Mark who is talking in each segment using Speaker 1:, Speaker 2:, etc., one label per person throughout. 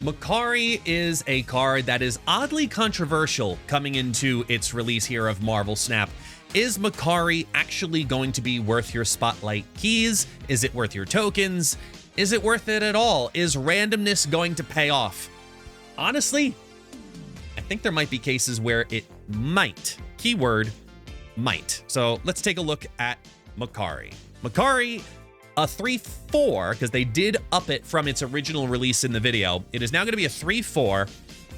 Speaker 1: MAKKARI is a card that is oddly controversial coming into its release here of Marvel Snap. Is MAKKARI actually going to be worth your spotlight keys? Is it worth your tokens? Is it worth it at all? Is randomness going to pay off? Honestly, I think there might be cases where it might. Keyword, might. So let's take a look at MAKKARI. MAKKARI, a 3/4, because they did up it from its original release in the video. It is now going to be a 3/4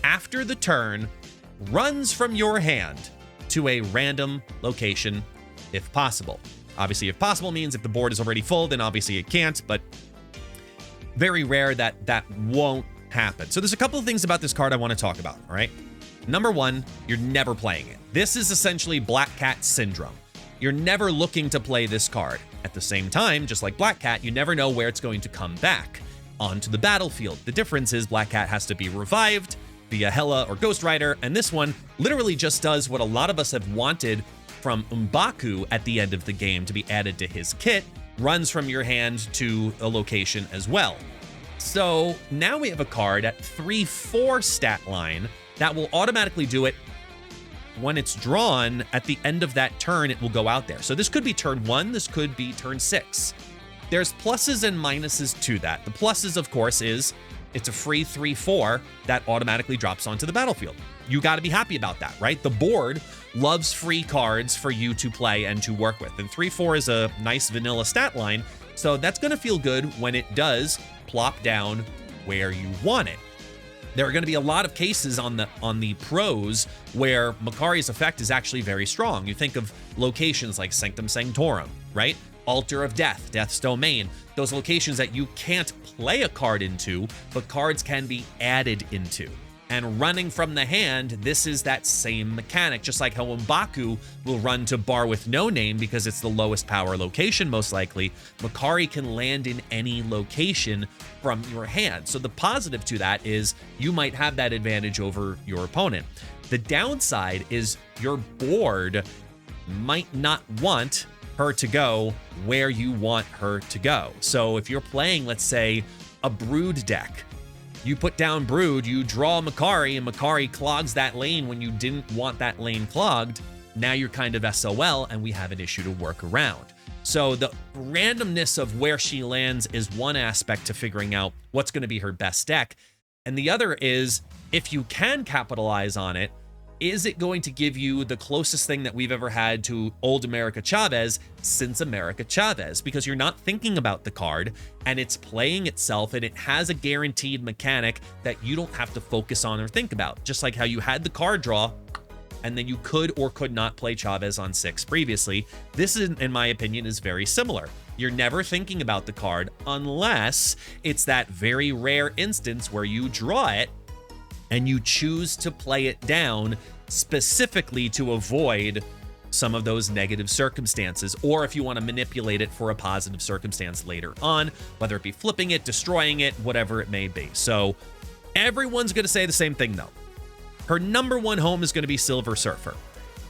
Speaker 1: after the turn, runs from your hand to a random location if possible. Obviously, if possible means if the board is already full, then obviously it can't, but very rare that that won't happen. So there's a couple of things about this card I want to talk about, all right? Number one, you're never playing it. This is essentially Black Cat syndrome. You're never looking to play this card. At the same time, just like Black Cat, you never know where it's going to come back onto the battlefield. The difference is Black Cat has to be revived via Hela or Ghost Rider, and this one literally just does what a lot of us have wanted from M'Baku at the end of the game to be added to his kit, runs from your hand to a location as well. So now we have a card at 3/4 stat line that will automatically do it. When it's drawn, at the end of that turn, it will go out there. So this could be turn 1, this could be turn 6. There's pluses and minuses to that. The pluses, of course, is it's a free 3/4 that automatically drops onto the battlefield. You got to be happy about that, right? The board loves free cards for you to play and to work with. And 3/4 is a nice vanilla stat line, so that's going to feel good when it does plop down where you want it. There are going to be a lot of cases on the pros where MAKKARI's effect is actually very strong. You think of locations like Sanctum Sanctorum, right? Altar of Death, Death's Domain, those locations that you can't play a card into, but cards can be added into. And running from the hand, this is that same mechanic, just like how M'Baku will run to Bar with No Name because it's the lowest power location, most likely. MAKKARI can land in any location from your hand. So the positive to that is you might have that advantage over your opponent. The downside is your board might not want her to go where you want her to go. So if you're playing, let's say, a Brood deck, you put down Brood, you draw MAKKARI, and MAKKARI clogs that lane when you didn't want that lane clogged. Now you're kind of SOL, and we have an issue to work around. So the randomness of where she lands is one aspect to figuring out what's going to be her best deck. And the other is, if you can capitalize on it, is it going to give you the closest thing that we've ever had to old America Chavez since America Chavez? Because you're not thinking about the card and it's playing itself, and it has a guaranteed mechanic that you don't have to focus on or think about. Just like how you had the card draw and then you could or could not play Chavez on 6 previously. This, in my opinion, is very similar. You're never thinking about the card unless it's that very rare instance where you draw it and you choose to play it down specifically to avoid some of those negative circumstances, or if you want to manipulate it for a positive circumstance later on, whether it be flipping it, destroying it, whatever it may be. So everyone's going to say the same thing, though. Her number one home is going to be Silver Surfer.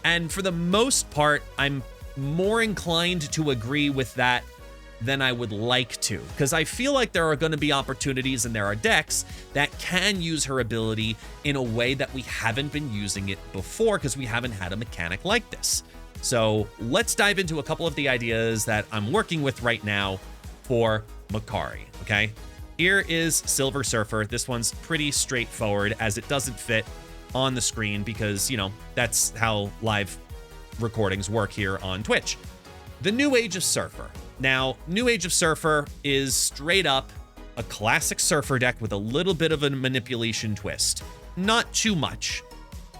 Speaker 1: And for the most part, I'm more inclined to agree with that than I would like to, because I feel like there are going to be opportunities and there are decks that can use her ability in a way that we haven't been using it before because we haven't had a mechanic like this. So let's dive into a couple of the ideas that I'm working with right now for MAKKARI, okay? Here is Silver Surfer. This one's pretty straightforward as it doesn't fit on the screen because, you know, that's how live recordings work here on Twitch. The New Age of Surfer. Now, New Age of Surfer is straight up a classic Surfer deck with a little bit of a manipulation twist. Not too much.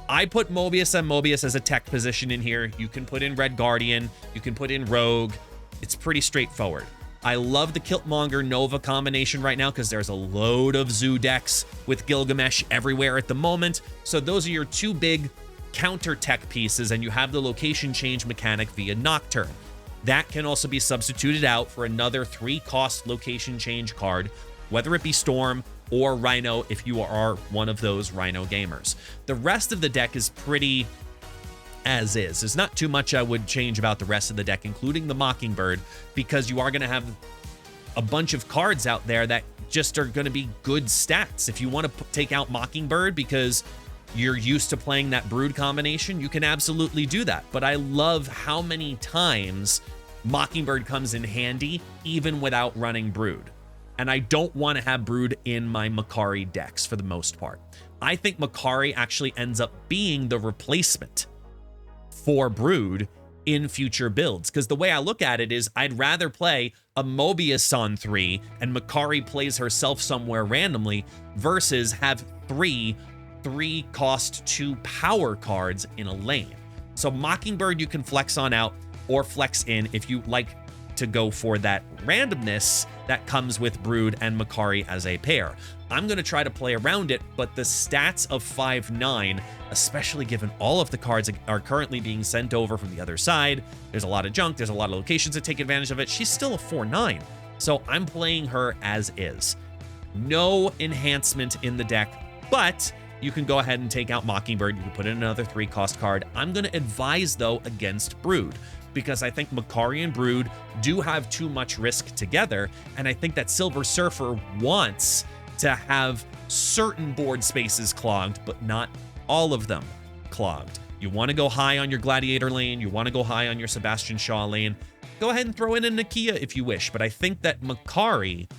Speaker 1: I put Mobius and Mobius as a tech position in here. You can put in Red Guardian. You can put in Rogue. It's pretty straightforward. I love the Kiltmonger Nova combination right now because there's a load of Zoo decks with Gilgamesh everywhere at the moment. So those are your two big counter tech pieces, and you have the location change mechanic via Nocturne. That can also be substituted out for another 3-cost location change card, whether it be Storm or Rhino if you are one of those Rhino gamers. The rest of the deck is pretty as is. There's not too much I would change about the rest of the deck, including the Mockingbird, because you are going to have a bunch of cards out there that just are going to be good stats. If you want to take out Mockingbird because you're used to playing that Brood combination, you can absolutely do that. But I love how many times Mockingbird comes in handy even without running Brood. And I don't want to have Brood in my Makkari decks for the most part. I think Makkari actually ends up being the replacement for Brood in future builds, because the way I look at it is I'd rather play a Mobius on 3 and Makkari plays herself somewhere randomly versus have 3 cost 2 power cards in a lane. So Mockingbird you can flex on out or flex in if you like to go for that randomness that comes with Brood and Makkari as a pair. I'm going to try to play around it, but the stats of 5/9, especially given all of the cards are currently being sent over from the other side, there's a lot of junk, there's a lot of locations that take advantage of it. She's still a 4/9, so I'm playing her as is. No enhancement in the deck, but you can go ahead and take out Mockingbird. You can put in another 3-cost card. I'm going to advise, though, against Brood, because I think Makkari and Brood do have too much risk together, and I think that Silver Surfer wants to have certain board spaces clogged, but not all of them clogged. You want to go high on your Gladiator lane, you want to go high on your Sebastian Shaw lane, go ahead and throw in a Nakia if you wish, but I think that Makkari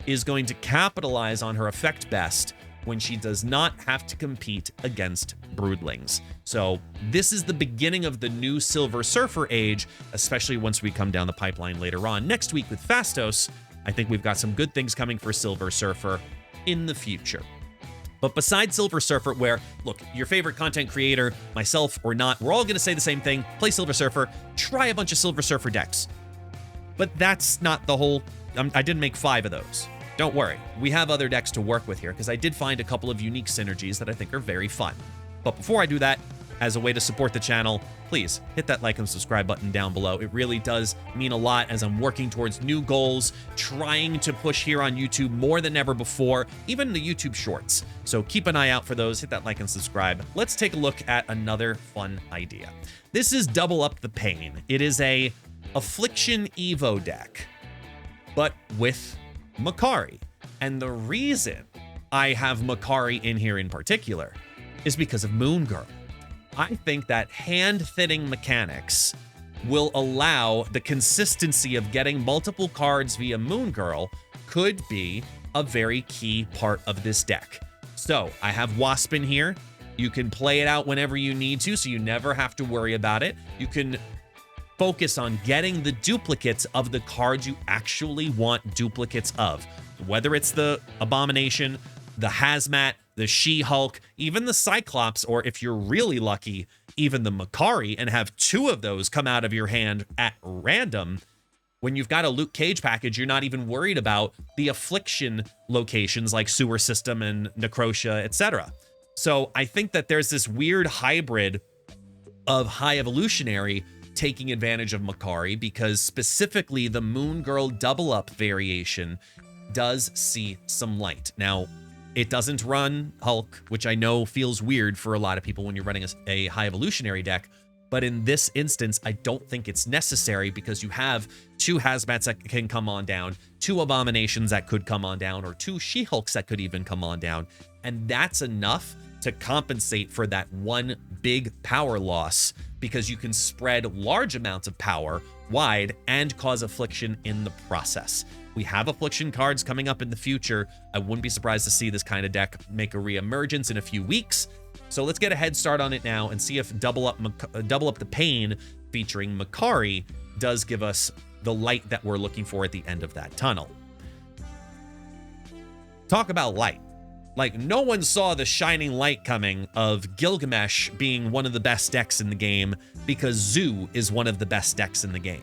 Speaker 1: is going to capitalize on her effect best when she does not have to compete against Broodlings. So this is the beginning of the new Silver Surfer age, especially once we come down the pipeline later on next week with Fastos. I think we've got some good things coming for Silver Surfer in the future. But besides Silver Surfer, where, look, your favorite content creator, myself or not, we're all going to say the same thing: play Silver Surfer, try a bunch of Silver Surfer decks. But that's not the whole... I didn't make 5 of those. Don't worry, we have other decks to work with here, because I did find a couple of unique synergies that I think are very fun. But before I do that, as a way to support the channel, please hit that like and subscribe button down below. It really does mean a lot as I'm working towards new goals, trying to push here on YouTube more than ever before, even the YouTube shorts. So keep an eye out for those, hit that like and subscribe. Let's take a look at another fun idea. This is Double Up the Pain. It is a Affliction Evo deck, but with Makkari. And the reason I have Makkari in here in particular is because of Moon Girl. I think that hand-thinning mechanics will allow the consistency of getting multiple cards via Moon Girl could be a very key part of this deck. So I have Wasp in here. You can play it out whenever you need to, so you never have to worry about it. You can focus on getting the duplicates of the cards you actually want duplicates of, whether it's the Abomination, the Hazmat, the She-Hulk, even the Cyclops, or if you're really lucky, even the Makkari, and have 2 of those come out of your hand at random. When you've got a Luke Cage package, you're not even worried about the Affliction locations like Sewer System and Necrotia, etc. So I think that there's this weird hybrid of High Evolutionary taking advantage of Makkari, because specifically the Moon Girl Double Up variation does see some light. Now, it doesn't run Hulk, which I know feels weird for a lot of people when you're running a High Evolutionary deck, but in this instance, I don't think it's necessary, because you have 2 Hazmats that can come on down, 2 Abominations that could come on down, or 2 She-Hulks that could even come on down, and that's enough to compensate for that one big power loss, because you can spread large amounts of power wide and cause Affliction in the process. We have Affliction cards coming up in the future. I wouldn't be surprised to see this kind of deck make a reemergence in a few weeks. So let's get a head start on it now and see if Double Up the Pain featuring Makkari does give us the light that we're looking for at the end of that tunnel. Talk about light. Like, no one saw the shining light coming of Gilgamesh being one of the best decks in the game, because Zoo is one of the best decks in the game.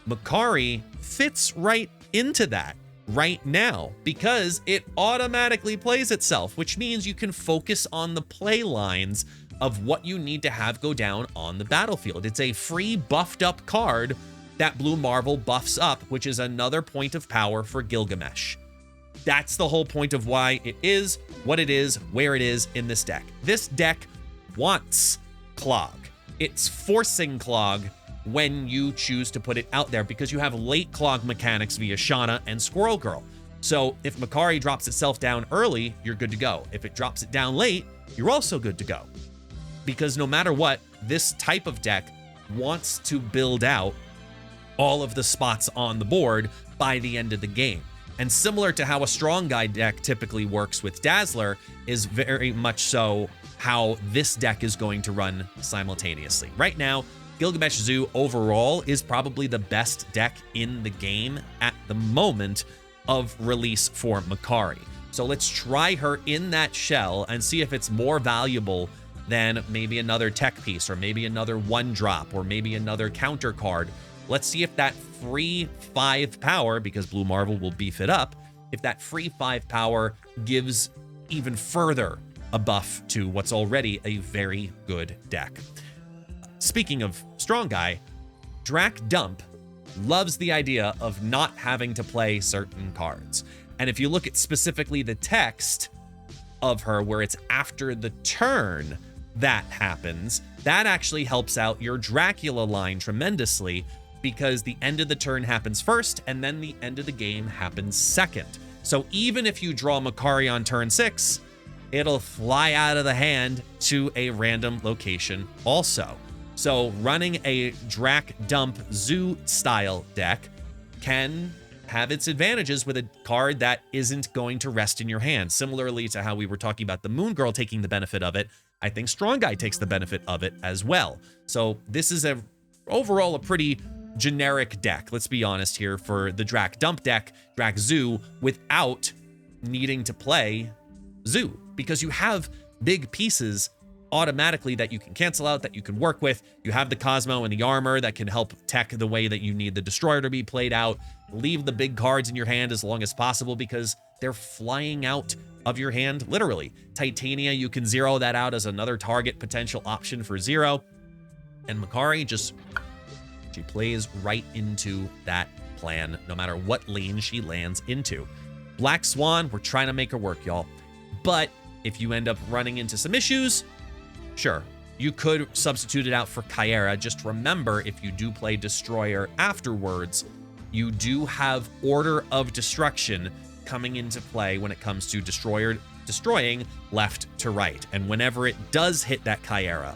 Speaker 1: Makkari fits right into that right now, because it automatically plays itself, which means you can focus on the play lines of what you need to have go down on the battlefield. It's a free buffed up card that Blue Marvel buffs up, which is another point of power for Gilgamesh. That's the whole point of why it is what it is, where it is in this deck. This deck wants Clog. It's forcing Clog when you choose to put it out there, because you have late clog mechanics via Shauna and Squirrel Girl. So if Makkari drops itself down early, you're good to go. If it drops it down late, you're also good to go. Because no matter what, this type of deck wants to build out all of the spots on the board by the end of the game. And similar to how a strong guy deck typically works with Dazzler, is very much so how this deck is going to run simultaneously. Right now, Gilgamesh Zoo overall is probably the best deck in the game at the moment of release for Makkari. So let's try her in that shell and see if it's more valuable than maybe another tech piece, or maybe another 1-drop, or maybe another counter card. Let's see if that free 5 power, because Blue Marvel will beef it up, if that free 5 power gives even further a buff to what's already a very good deck. Speaking of strong guy, Drac Dump loves the idea of not having to play certain cards. And if you look at specifically the text of her, where it's after the turn that happens, that actually helps out your Dracula line tremendously, because the end of the turn happens first and then the end of the game happens second. So even if you draw Makkari on turn 6, it'll fly out of the hand to a random location also. So running a Drac Dump Zoo style deck can have its advantages with a card that isn't going to rest in your hand. Similarly to how we were talking about the Moon Girl taking the benefit of it, I think Strong Guy takes the benefit of it as well. So this is overall a pretty generic deck, let's be honest here, for the Drac Dump deck, Drac Zoo, without needing to play Zoo, because you have big pieces automatically that you can cancel out, that you can work with. You have the Cosmo and the armor that can help tech the way that you need the Destroyer to be played out. Leave the big cards in your hand as long as possible, because they're flying out of your hand, literally. Titania, you can zero that out as another target potential option for 0. And Makkari she plays right into that plan, no matter what lane she lands into. Black Swan, we're trying to make her work, y'all. But if you end up running into some issues, sure, you could substitute it out for Kyera. Just remember, if you do play Destroyer afterwards, you do have Order of Destruction coming into play when it comes to destroying left to right. And whenever it does hit that Kyera,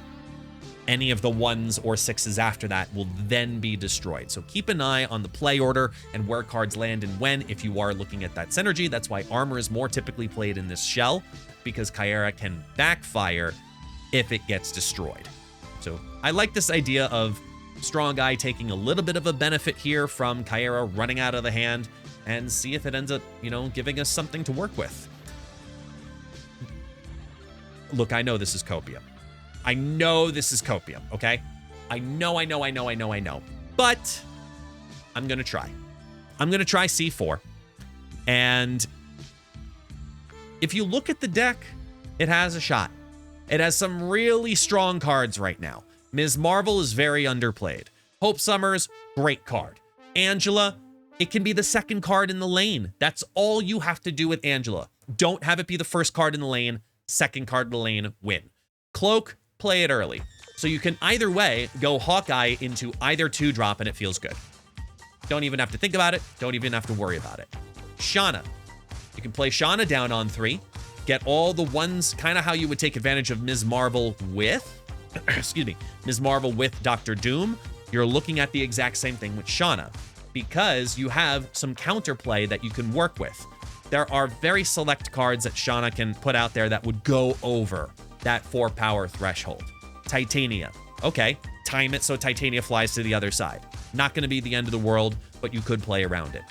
Speaker 1: any of the 1s or 6s after that will then be destroyed. So keep an eye on the play order and where cards land and when, if you are looking at that synergy. That's why armor is more typically played in this shell, because Kyera can backfire if it gets destroyed. So I like this idea of Strong Guy taking a little bit of a benefit here from Kyera running out of the hand, and see if it ends up, giving us something to work with. Look, I know this is copium. I know this is copium, okay? I know. But I'm gonna try. I'm gonna try C4. And if you look at the deck, it has a shot. It has some really strong cards right now. Ms. Marvel is very underplayed. Hope Summers, great card. Angela, it can be the second card in the lane. That's all you have to do with Angela. Don't have it be the first card in the lane, second card in the lane, win. Cloak, play it early. So you can either way go Hawkeye into either 2-drop and it feels good. Don't even have to think about it. Don't even have to worry about it. Shauna. You can play Shauna down on 3. Get all the 1s, kind of how you would take advantage of Ms. Marvel with, Ms. Marvel with Dr. Doom. You're looking at the exact same thing with Shauna, because you have some counterplay that you can work with. There are very select cards that Shauna can put out there that would go over that 4 power threshold. Titania. Okay, time it so Titania flies to the other side. Not going to be the end of the world, but you could play around it.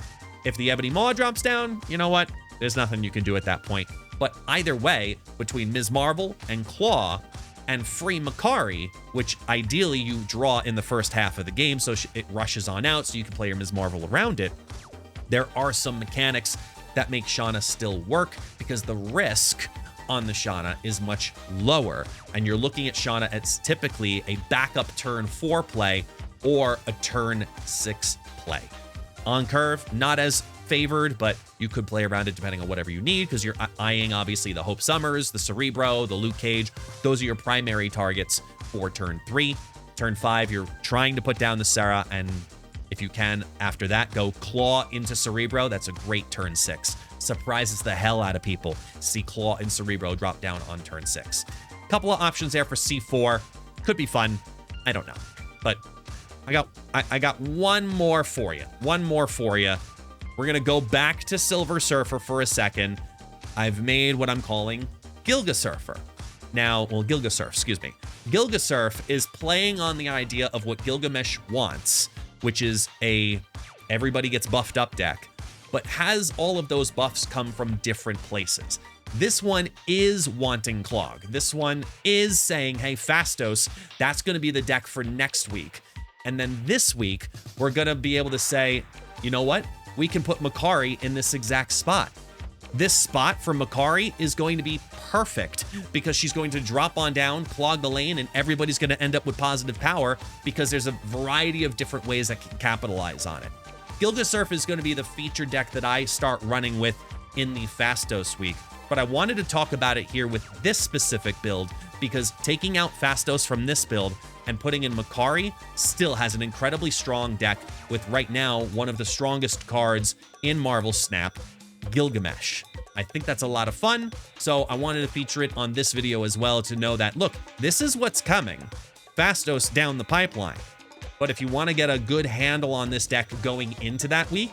Speaker 1: If the Ebony Maw drops down, you know what? There's nothing you can do at that point. But either way, between Ms. Marvel and Claw and free Makkari, which ideally you draw in the first half of the game, so it rushes on out so you can play your Ms. Marvel around it, there are some mechanics that make Shauna still work, because the risk on the Shauna is much lower, and you're looking at Shauna as typically a backup turn 4 play or a turn 6 play. On curve, not as favored, but you could play around it depending on whatever you need, because you're eyeing obviously the Hope Summers, the Cerebro, the Luke Cage. Those are your primary targets for turn 3. Turn 5, you're trying to put down the Serra, and if you can, after that, go Claw into Cerebro. That's a great turn 6. Surprises the hell out of people. See Claw and Cerebro drop down on turn 6. Couple of options there for C4. Could be fun. I don't know. But I got one more for you. One more for you. We're going to go back to Silver Surfer for a second. I've made what I'm calling Gilgasurfer. Now, well, Gilgasurf, excuse me. Gilgasurf is playing on the idea of what Gilgamesh wants, which is a everybody gets buffed up deck, but has all of those buffs come from different places. This one is wanting Clog. This one is saying, hey, Fastos, that's going to be the deck for next week. And then this week, we're going to be able to say, you know what? We can put Makkari in this exact spot. This spot for Makkari is going to be perfect because she's going to drop on down, clog the lane, and everybody's going to end up with positive power because there's a variety of different ways that can capitalize on it. Gilgasurf is going to be the feature deck that I start running with in the Fastos week, but I wanted to talk about it here with this specific build because taking out Fastos from this build and putting in Makkari still has an incredibly strong deck with right now one of the strongest cards in Marvel Snap, Gilgamesh. I think that's a lot of fun, so I wanted to feature it on this video as well to know that, look, this is what's coming. Fastos down the pipeline. But if you want to get a good handle on this deck going into that week,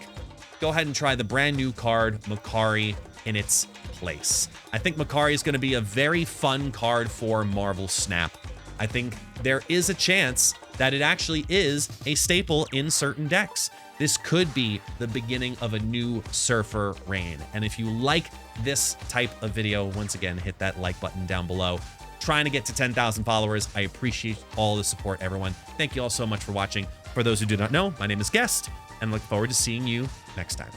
Speaker 1: go ahead and try the brand new card, Makkari, in its place. I think Makkari is going to be a very fun card for Marvel Snap. I think there is a chance that it actually is a staple in certain decks. This could be the beginning of a new Surfer reign. And if you like this type of video, once again, hit that like button down below. Trying to get to 10,000 followers. I appreciate all the support, everyone. Thank you all so much for watching. For those who do not know, my name is Guest, and look forward to seeing you next time.